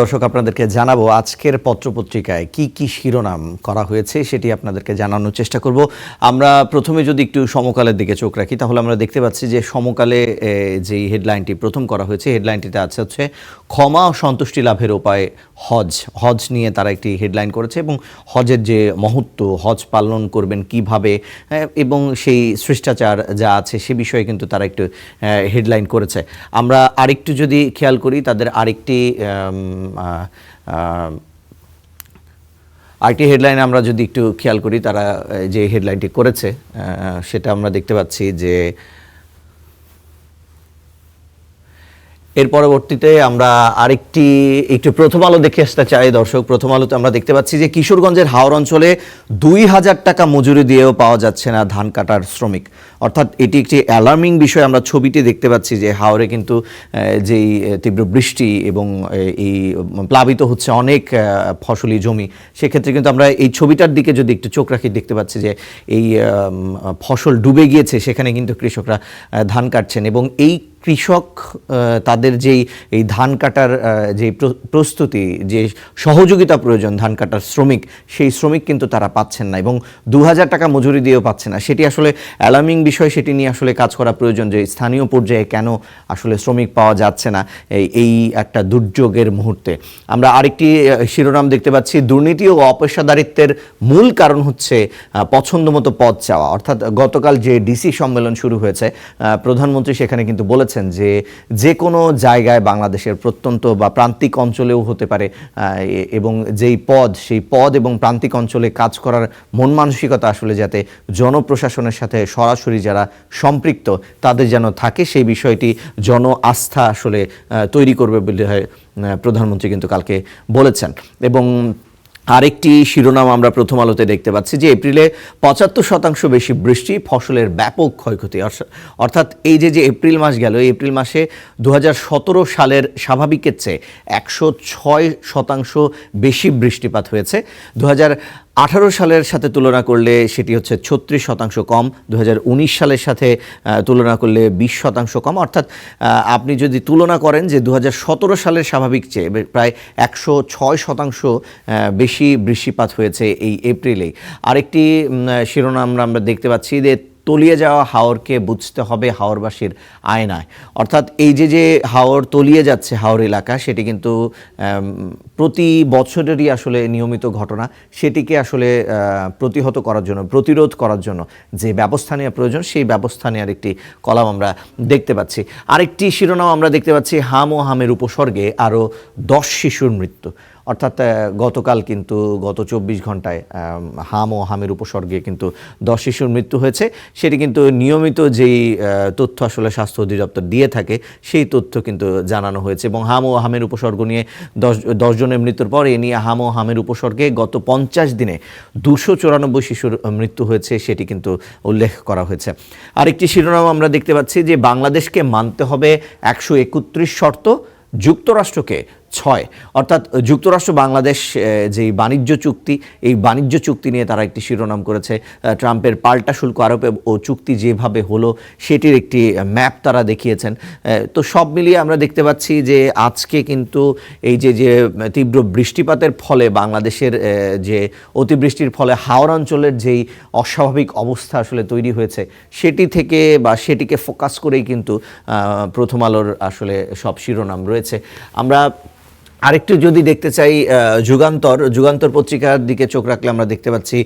দর্শক আপনাদেরকে জানাবো আজকের পত্রপত্রিকায় কি শিরোনাম করা হয়েছে সেটি আপনাদেরকে জানানোর চেষ্টা করব। আমরা প্রথমে যদি একটু সমকালের দিকে চোখ রাখি তাহলে আমরা দেখতে পাচ্ছি যে সমকালে যেই হেডলাইনটি প্রথম করা হয়েছে হেডলাইনটিতে আছে হচ্ছে ক্ষমা ও সন্তুষ্টি লাভের উপায় হজ নিয়ে তারা একটি হেডলাইন করেছে এবং হজের যে মহত্ব, হজ পালন করবেন কিভাবে এবং সেই শিষ্টাচার যা আছে সে বিষয়ে কিন্তু তারা একটু হেডলাইন করেছে। আমরা আরেকটু যদি খেয়াল করি তাদের আরেকটি হেডলাইন আমরা যদি একটু খেয়াল করি তারা যে হেডলাইনটি করেছে সেটা আমরা দেখতে পাচ্ছি যে এর পরবর্তীতে আমরা একটু প্রথম আলো দেখে আসতে চাই। দর্শক, প্রথম আলোতে আমরা দেখতে পাচ্ছি যে কিশোরগঞ্জের হাওর অঞ্চলে ২,০০০ টাকা মজুরি দিয়েও পাওয়া যাচ্ছে না ধান কাটার শ্রমিক। অর্থাৎ এটি একটি অ্যালার্মিং বিষয়। আমরা ছবিতে দেখতে পাচ্ছি যে হাওরে কিন্তু যেই তীব্র বৃষ্টি এবং এই প্লাবিত হচ্ছে অনেক ফসলি জমি, সেক্ষেত্রে কিন্তু আমরা এই ছবিটার দিকে যদি একটু চোখ রাখি দেখতে পাচ্ছি যে এই ফসল ডুবে গিয়েছে, সেখানে কিন্তু কৃষকরা ধান কাটছেন এবং এই কৃষক তাদের যেই এই ধান কাটার যে প্রস্তুতি, যে সহযোগিতা প্রয়োজন ধান কাটার শ্রমিক, সেই শ্রমিক কিন্তু তারা পাচ্ছেন না এবং ২,০০০ টাকা মজুরি দিয়েও পাচ্ছে না। সেটি আসলে অ্যালার্মিং বিষয়, সেটি নিয়ে আসলে কাজ করা প্রয়োজন যে স্থানীয় পর্যায়ে কেন আসলে শ্রমিক পাওয়া যাচ্ছে না এই একটা দুর্যোগের মুহূর্তে। আমরা আরেকটি শিরোনাম দেখতে পাচ্ছি, দুর্নীতি ও অপেশাদারিত্বের মূল কারণ হচ্ছে পছন্দমতো পদ চাওয়া। অর্থাৎ গতকাল যে ডিসি সম্মেলন শুরু হয়েছে, প্রধানমন্ত্রী সেখানে কিন্তু বলেছেন যে কোনো জায়গায় বাংলাদেশের প্রত্যন্ত বা প্রান্তিক অঞ্চলেও হতে পারে এবং সেই পদ এবং প্রান্তিক অঞ্চলে কাজ করার মন মানসিকতা আসলে যাতে জনপ্রশাসনের সাথে সরাসরি যারা সম্পৃক্ত তাদের যেন থাকে, সেই বিষয়টি জন আস্থা আসলে তৈরি করবে বলে প্রধানমন্ত্রী কিন্তু কালকে বলেছেন। এবং আরেকটি শিরোনাম আমরা প্রথম আলোতে দেখতে পাচ্ছি যে এপ্রিলে ৭৫% বেশি বৃষ্টি, ফসলের ব্যাপক ক্ষয়ক্ষতি। অর্থাৎ এই যে এপ্রিল মাস গেল, এই এপ্রিল মাসে ২০১৭ সালের স্বাভাবিকের চেয়ে ১০৬% বেশি বৃষ্টিপাত হয়েছে। ২০১৮ সালের সাথে তুলনা করলে সেটি হচ্ছে ৩৬% কম, ২০১৯ সালের সাথে তুলনা করলে ২০% কম। অর্থাৎ আপনি যদি তুলনা করেন যে ২০১৭ সালের স্বাভাবিক চেয়ে প্রায় ১০৬% বেশি বৃষ্টিপাত হয়েছে এই এপ্রিলেই। আরেকটি শিরোনাম আমরা দেখতে পাচ্ছি যে তলিয়ে যাওয়া হাওরকে বুঝতে হবে হাওরবাসীর আয়নায়। অর্থাৎ এই যে হাওর তলিয়ে যাচ্ছে হাওর এলাকা, সেটি কিন্তু প্রতি বছরেরই আসলে নিয়মিত ঘটনা। সেটিকে আসলে প্রতিরোধ করার জন্য যে ব্যবস্থা নেওয়া প্রয়োজন, সেই ব্যবস্থা নেওয়ার একটি কলাম আমরা দেখতে পাচ্ছি। আরেকটি শিরোনাম আমরা দেখতে পাচ্ছি, হাম ও হামের উপসর্গে আরও 10 শিশুর মৃত্যু। অর্থাৎ গতকাল কিন্তু গত ২৪ ঘন্টায় হাম ও হামের উপসর্গে কিন্তু 10 শিশুর মৃত্যু হয়েছে। সেটি কিন্তু নিয়মিত যেই তথ্য আসলে স্বাস্থ্য অধিদপ্তর দিয়ে থাকে সেই তথ্য কিন্তু জানানো হয়েছে এবং হাম ও হামের উপসর্গ নিয়ে 10 জনের মৃত্যুর পর এ নিয়ে হাম ও হামের উপসর্গে গত 50 দিনে 294 শিশুর মৃত্যু হয়েছে, সেটি কিন্তু উল্লেখ করা হয়েছে। আরেকটি শিরোনাম আমরা দেখতে পাচ্ছি যে বাংলাদেশকে মানতে হবে 131 শর্ত, যুক্তরাষ্ট্রকে 6। অর্থাৎ যুক্তরাষ্ট্র বাংলাদেশ যেই বাণিজ্য চুক্তি, এই বাণিজ্য চুক্তি নিয়ে তারা একটি শিরোনাম করেছে। ট্রাম্পের পাল্টা শুল্ক আরোপ ও চুক্তি যেভাবে হলো সেটির একটি ম্যাপ তারা দেখিয়েছেন। তো সব মিলিয়ে আমরা দেখতে পাচ্ছি যে আজকে কিন্তু এই যে তীব্র বৃষ্টিপাতের ফলে বাংলাদেশের যে অতিবৃষ্টির ফলে হাওর অঞ্চলের যেই অস্বাভাবিক অবস্থা আসলে তৈরি হয়েছে, সেটিকে ফোকাস করেই কিন্তু প্রথম আলোর আসলে সব শিরোনাম রয়েছে। আমরা আরেকটু যদি দেখতে চাই যুগান্তর পত্রিকার দিকে চোখ রাখলে আমরা দেখতে পাচ্ছি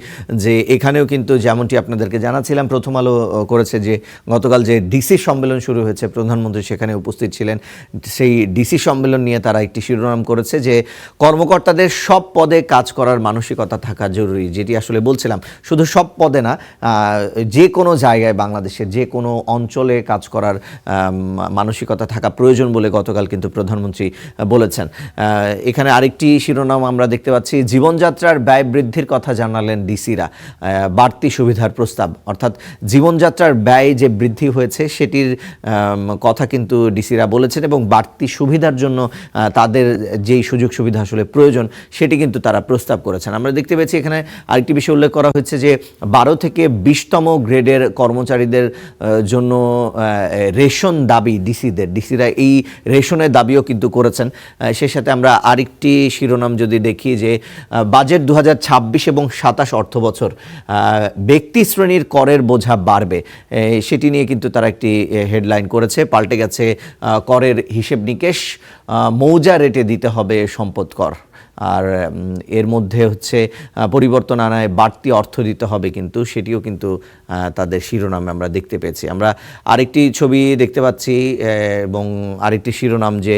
যে এখানেও কিন্তু যেমনটি আপনাদেরকে জানাচ্ছিলাম, প্রথম আলো করেছে যে গতকাল যে ডিসি সম্মেলন শুরু হয়েছে, প্রধানমন্ত্রী সেখানে উপস্থিত ছিলেন। সেই ডিসি সম্মেলন নিয়ে তারা একটি শিরোনাম করেছে যে কর্মকর্তাদের সব পদে কাজ করার মানসিকতা থাকা জরুরি। যেটি আসলে বলছিলাম, শুধু সব পদে না, যে কোনো জায়গায় বাংলাদেশের যে কোনো অঞ্চলে কাজ করার মানসিকতা থাকা প্রয়োজন বলে গতকাল কিন্তু প্রধানমন্ত্রী বলেছেন। এখানে আরেকটি শিরোনাম আমরা দেখতে পাচ্ছি, জীবনযাত্রার ব্যয় বৃদ্ধির কথা জানালেন ডিসিরা, বাড়তি সুবিধার প্রস্তাব। অর্থাৎ জীবনযাত্রার ব্যয় যে বৃদ্ধি হয়েছে সেটির কথা কিন্তু ডিসিরা বলেছেন এবং বাড়তি সুবিধার জন্য তাদের যেই সুযোগ সুবিধা আসলে প্রয়োজন সেটি কিন্তু তারা প্রস্তাব করেছেন। আমরা দেখতে পেয়েছি এখানে আরেকটি বিষয় উল্লেখ করা হয়েছে যে 12 থেকে 20তম গ্রেডের কর্মচারীদের জন্য রেশন দাবি ডিসিরা এই রেশনের দাবিও কিন্তু করেছেন। সেই সাথে সাথে আমরা আরেকটি শিরোনাম যদি দেখি যে বাজেট 2026 এবং 27 অর্থ বছর ব্যক্তি শ্রেণীর করের বোঝা বাড়বে, সেটি নিয়ে কিন্তু তারা একটি হেডলাইন করেছে। পাল্টে গেছে করের হিসেব নিকেশ, মৌজা রেটে দিতে হবে সম্পদ কর। আর এর মধ্যে হচ্ছে পরিবর্তন আনায় বাড়তি অর্থ দিতে হবে, কিন্তু সেটিও কিন্তু তাদের শিরোনামে আমরা দেখতে পেয়েছি। আমরা আরেকটি ছবি দেখতে পাচ্ছি এবং আরেকটি শিরোনাম যে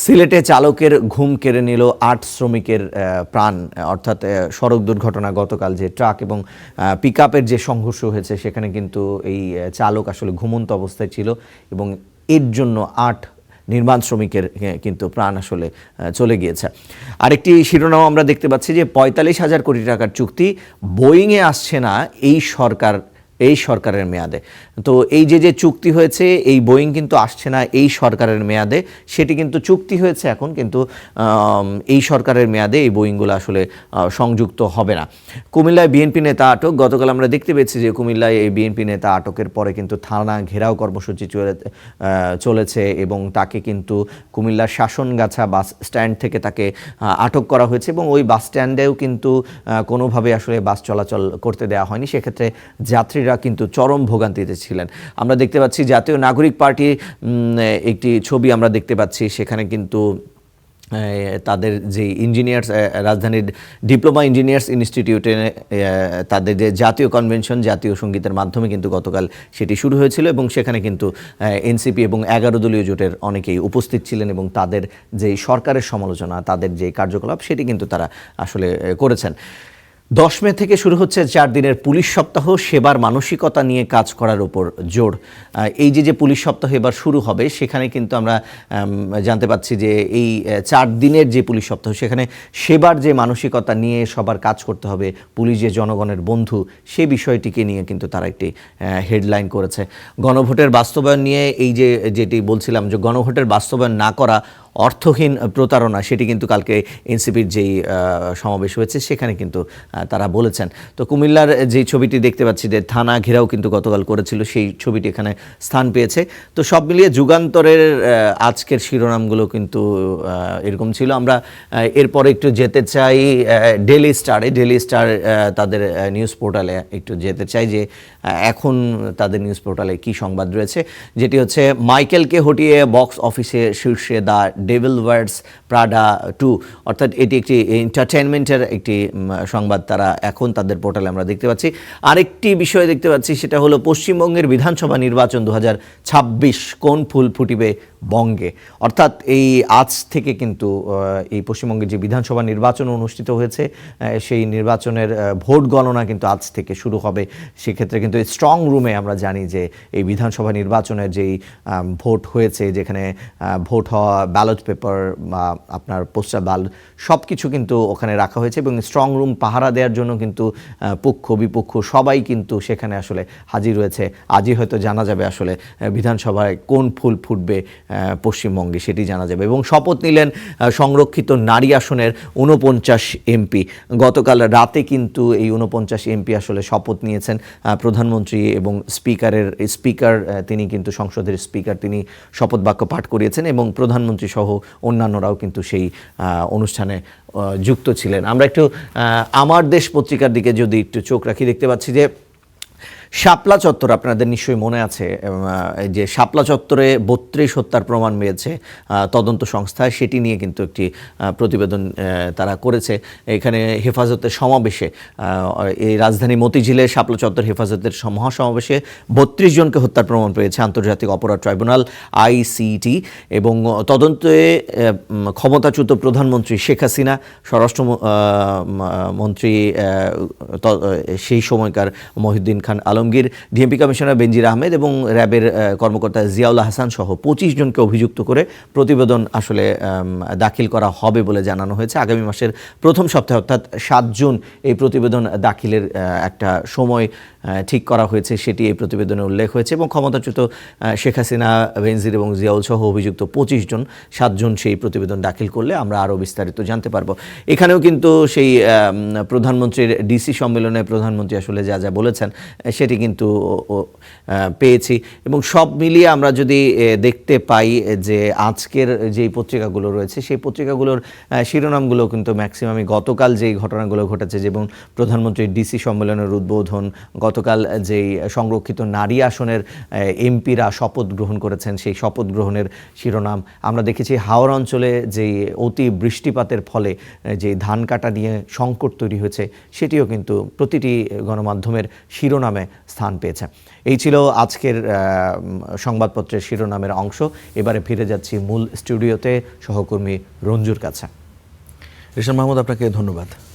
সিলেটে চালকের ঘুম কেড়ে নিল 8 শ্রমিকের প্রাণ। অর্থাৎ সড়ক দুর্ঘটনা গতকাল যে ট্রাক এবং পিকআপের যে সংঘর্ষ হয়েছে সেখানে কিন্তু এই চালক আসলে ঘুমন্ত অবস্থায় ছিল এবং এর জন্য 8 নির্মাণ শ্রমিকের কিন্তু প্রাণ আসলে চলে গিয়েছে। আরেকটি শিরোনাম আমরা দেখতে পাচ্ছি যে 45,000 কোটি টাকার চুক্তি বোয়িংয়ে আসছে না এই সরকারের মেয়াদে। তো এই যে চুক্তি হয়েছে, এই বোয়িং কিন্তু আসছে না এই সরকারের মেয়াদে, সেটি কিন্তু চুক্তি হয়েছে এখন, কিন্তু এই সরকারের মেয়াদে এই বোয়িংগুলো আসলে সংযুক্ত হবে না। কুমিল্লায় বিএনপি নেতা আটক। গতকাল আমরা দেখতে পেয়েছি যে কুমিল্লায় এই বিএনপি নেতা আটকের পরে কিন্তু থানা ঘেরাও কর্মসূচি চলেছে এবং তাকে কিন্তু কুমিল্লার শাসনগাছা বাস স্ট্যান্ড থেকে তাকে আটক করা হয়েছে এবং ওই বাস স্ট্যান্ডেও কিন্তু কোনোভাবে আসলে বাস চলাচল করতে দেওয়া হয়নি। সেক্ষেত্রে যাত্রীরা কিন্তু চরম ভোগান্তিতে ছিলেন। আমরা দেখতে পাচ্ছি জাতীয় নাগরিক পার্টির একটি ছবি আমরা দেখতে পাচ্ছি, সেখানে কিন্তু তাদের যে ইঞ্জিনিয়ার্স, রাজধানীর ডিপ্লোমা ইঞ্জিনিয়ার্স ইনস্টিটিউটে তাদের যে জাতীয় কনভেনশন, জাতীয় সঙ্গীতের মাধ্যমে কিন্তু গতকাল সেটি শুরু হয়েছিল এবং সেখানে কিন্তু এনসিপি এবং 11 দলীয় জোটের অনেকেই উপস্থিত ছিলেন এবং তাদের যে সরকারের সমালোচনা, তাদের যে কার্যকলাপ সেটি কিন্তু তারা আসলে করেছেন। 10 মে থেকে শুরু হচ্ছে 4 দিনের পুলিশ সপ্তাহ, সেবার মানসিকতা নিয়ে কাজ করার উপর জোর। এই যে পুলিশ সপ্তাহ এবার শুরু হবে, সেখানে কিন্তু আমরা জানতে পাচ্ছি যে এই 4 দিনের যে পুলিশ সপ্তাহ, সেখানে সেবার যে মানসিকতা নিয়ে সবার কাজ করতে হবে, পুলিশ যে জনগণের বন্ধু, সে বিষয়টিকে নিয়ে কিন্তু তারা একটি হেডলাইন করেছে। গণভোটের বাস্তবায়ন নিয়ে এই যেটি বলছিলাম যে গণভোটের বাস্তবায়ন না করা অর্থহীন প্রতারণা, সেটি কিন্তু কালকে এনসিপির যেই সমাবেশ হয়েছে সেখানে কিন্তু তারা বলেছেন। তো কুমিল্লার যে ছবিটি দেখতে পাচ্ছি যে থানা ঘেরাও কিন্তু গতকাল করেছিল, সেই ছবিটি এখানে স্থান পেয়েছে। তো সব মিলিয়ে যুগান্তরের আজকের শিরোনামগুলো কিন্তু এরকম ছিল। আমরা এরপরে একটু যেতে চাই ডেইলি স্টার তাদের নিউজ পোর্টালে একটু যেতে চাই যে এখন তাদের নিউজ পোর্টালে কী সংবাদ রয়েছে, যেটি হচ্ছে মাইকেলকে হটিয়ে বক্স অফিসে শীর্ষে দ্য ডেভিল ওয়ার্স প্রাডা 2, অর্থাৎ এটি একটি এন্টারটেনমেন্টের একটি সংবাদ তারা এখন তাদের পোর্টালে আমরা দেখতে পাচ্ছি। আরেকটি বিষয় দেখতে পাচ্ছি, সেটা হলো পশ্চিমবঙ্গের বিধানসভা নির্বাচন 2026 কোন ফুল ফুটিবে বঙ্গে। অর্থাৎ এই আজ থেকে কিন্তু এই পশ্চিমবঙ্গের যে বিধানসভা নির্বাচন অনুষ্ঠিত হয়েছে, সেই নির্বাচনের ভোট গণনা কিন্তু আজ থেকে শুরু হবে। সেক্ষেত্রে কিন্তু স্ট্রং রুমে আমরা জানি যে এই বিধানসভা নির্বাচনের যেই ভোট হয়েছে, যেখানে ভোট হওয়া ব্যালট পেপার বা আপনার পোস্টাল ব্যালট সব কিছু কিন্তু ওখানে রাখা হয়েছে এবং স্ট্রং রুম পাহারা দেওয়ার জন্য কিন্তু পক্ষ বিপক্ষ সবাই কিন্তু সেখানে আসলে হাজির হয়েছে। আজই হয়তো জানা যাবে আসলে বিধানসভায় কোন ফুল ফুটবে পশ্চিমবঙ্গে, সেটি জানা যাবে। এবং শপথ নিলেন সংরক্ষিত নারী আসনের 49 এমপি। গতকাল রাতে কিন্তু এই 49 এমপি আসলে শপথ নিয়েছেন প্রধানমন্ত্রী এবং স্পিকার তিনি কিন্তু সংসদের স্পিকার, তিনি শপথ বাক্য পাঠ করিয়েছেন এবং প্রধানমন্ত্রী সহ অন্যান্যরাও কিন্তু সেই অনুষ্ঠানে যুক্ত ছিলেন। আমরা একটু আমার দেশ পত্রিকার দিকে যদি একটু চোখ রাখি, দেখতে পাচ্ছি যে শাপলা চত্বর, আপনাদের নিশ্চয়ই মনে আছে যে শাপলা চত্বরে 32 হত্যার প্রমাণ পেয়েছে তদন্ত সংস্থায়, সেটি নিয়ে কিন্তু একটি প্রতিবেদন তারা করেছে। এখানে হেফাজতের সমাবেশে এই রাজধানী মতিঝিলে শাপলা চত্বর হেফাজতের মহাসমাবেশে 32 জনকে হত্যার প্রমাণ পেয়েছে আন্তর্জাতিক অপরাধ ট্রাইব্যুনাল ICT এবং তদন্তে ক্ষমতাচ্যুত প্রধানমন্ত্রী শেখ হাসিনা, স্বরাষ্ট্রমন্ত্রী সেই সময়কার মহিউদ্দিন খান আলমগীর, ডিএমপি কমিশনার বেনজির আহমেদ এবং র্যাবের কর্মকর্তা জিয়াউল হাসান সহ 25 জনকে অভিযুক্ত করে প্রতিবেদন আসলে দাখিল করা হবে বলে জানানো হয়েছে। আগামী মাসের প্রথম সপ্তাহে অর্থাৎ 7 জুন এই প্রতিবেদন দাখিলের একটা সময় ঠিক করা হয়েছে, সেটি এই প্রতিবেদনে উল্লেখ হয়েছে এবং ক্ষমতাচ্যুত শেখ হাসিনা, বেনজির এবং জিয়াউল সহ অভিযুক্ত 25 জন 7 জুন সেই প্রতিবেদন দাখিল করলে আমরা আরও বিস্তারিত জানতে পারবো। এখানেও কিন্তু সেই প্রধানমন্ত্রীর ডিসি সম্মেলনে প্রধানমন্ত্রী আসলে যা বলেছেন সেটি কিন্তু পেয়েছি। এবং সব মিলিয়ে আমরা যদি দেখতে পাই যে আজকের যেই পত্রিকাগুলো রয়েছে সেই পত্রিকাগুলোর শিরোনামগুলো কিন্তু ম্যাক্সিমামই গতকাল যেই ঘটনাগুলো ঘটেছে, যেমন প্রধানমন্ত্রীর ডিসি সম্মেলনের উদ্বোধন, গতকাল যেই সংরক্ষিত নারী আসনের এমপিরা শপথ গ্রহণ করেছেন সেই শপথ গ্রহণের শিরোনাম, আমরা দেখেছি হাওড় অঞ্চলে যেই অতি বৃষ্টিপাতের ফলে যে ধান কাটা নিয়ে সংকট তৈরি হয়েছে সেটিও কিন্তু প্রতিটি গণমাধ্যমের শিরোনামে স্থান পেয়েছে। এই ছিল আজকের সংবাদপত্রের শিরোনামের অংশ। এবারে ফিরে যাচ্ছি মূল স্টুডিওতে সহকর্মী রঞ্জুর কাছে। রিশান মাহমুদ, আপনাকে ধন্যবাদ।